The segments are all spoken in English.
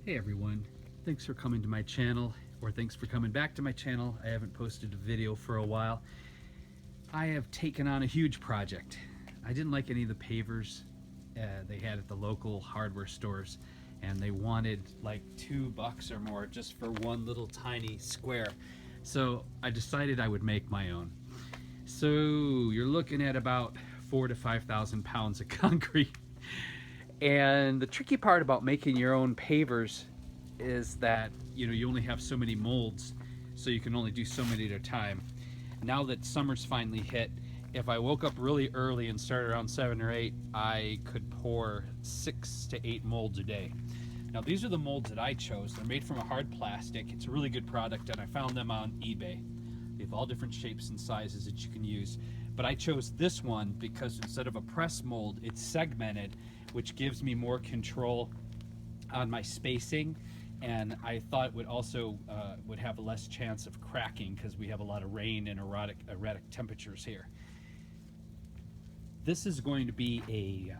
Hey everyone, thanks for coming to my channel, or thanks for coming back to my channel. I haven't posted a video for a while. I have taken on a huge project. I didn't like any of the pavers they had at the local hardware stores, and they wanted like $2 or more just for one little tiny square. So I decided I would make my own. So you're looking at about 4,000 to 5,000 pounds of concrete. And the tricky part about making your own pavers is that you only have so many molds, so you can only do so many at a time. Now that summer's finally hit, if I woke up really early and started around 7 or 8, I could pour 6 to 8 molds a day. Now these are the molds that I chose. They're made from a hard plastic. It's a really good product, and I found them on eBay. They have all different shapes and sizes that you can use. But I chose this one because instead of a press mold, it's segmented, which gives me more control on my spacing, and I thought it would also would have a less chance of cracking because we have a lot of rain and erratic temperatures here. This is going to be a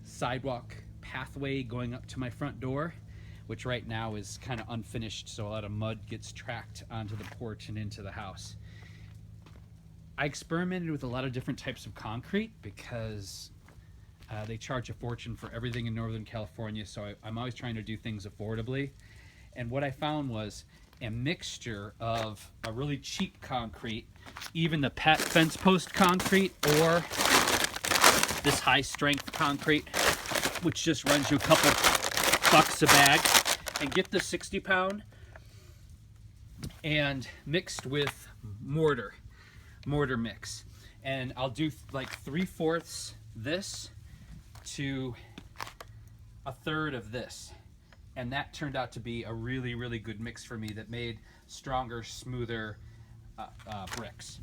sidewalk pathway going up to my front door, which right now is kind of unfinished, so a lot of mud gets tracked onto the porch and into the house. I experimented with a lot of different types of concrete because they charge a fortune for everything in Northern California, so I'm always trying to do things affordably. And what I found was a mixture of a really cheap concrete, even the fence post concrete, or this high strength concrete, which just runs you a couple bucks a bag, and get the 60 pound, and mixed with mortar mix. And I'll do like 3/4 this to 1/3 of this, and that turned out to be a really good mix for me that made stronger, smoother bricks.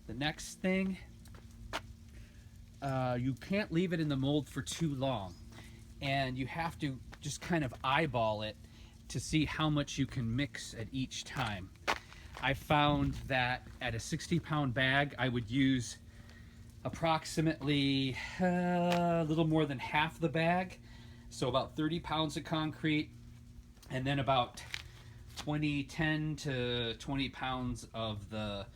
The next thing, you can't leave it in the mold for too long, and you have to just kind of eyeball it to see how much you can mix at each time. I found that at a 60-pound bag, I would use approximately a little more than half the bag, so about 30 pounds of concrete, and then about 10 to 20 pounds of the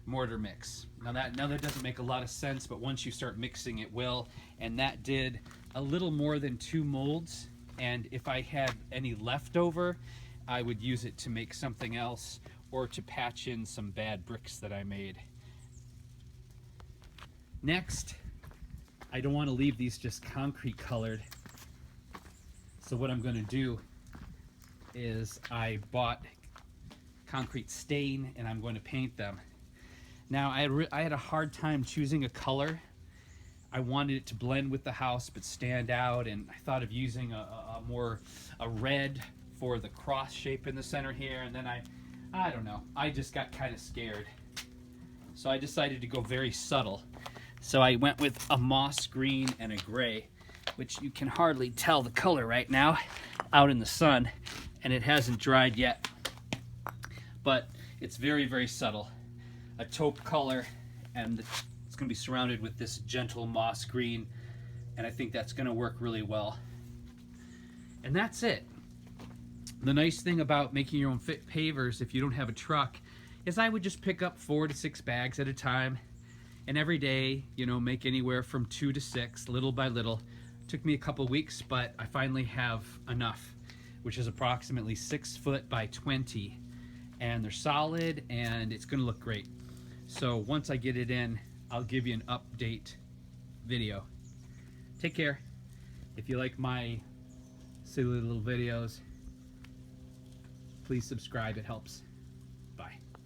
mortar mix. Now that doesn't make a lot of sense, but once you start mixing it will, and that did a little more than 2 molds, and if I had any leftover, I would use it to make something else or to patch in some bad bricks that I made. Next, I don't want to leave these just concrete colored, so what I'm going to do is I bought concrete stain, and I'm going to paint them. Now I had a hard time choosing a color. I wanted it to blend with the house but stand out, and I thought of using a red for the cross shape in the center here, and then I don't know, I just got kind of scared. So I decided to go very subtle. So I went with a moss green and a gray, which you can hardly tell the color right now out in the sun, and it hasn't dried yet. But it's very subtle. A taupe color, and it's going to be surrounded with this gentle moss green, and I think that's going to work really well. And that's it. The nice thing about making your own pavers, if you don't have a truck, is I would just pick up 4 to 6 bags at a time, and every day, make anywhere from 2 to 6, little by little. It took me a couple weeks, but I finally have enough, which is approximately 6 foot by 20, and they're solid, and it's going to look great. So once I get it in, I'll give you an update video. Take care. If you like my silly little videos, please subscribe, it helps.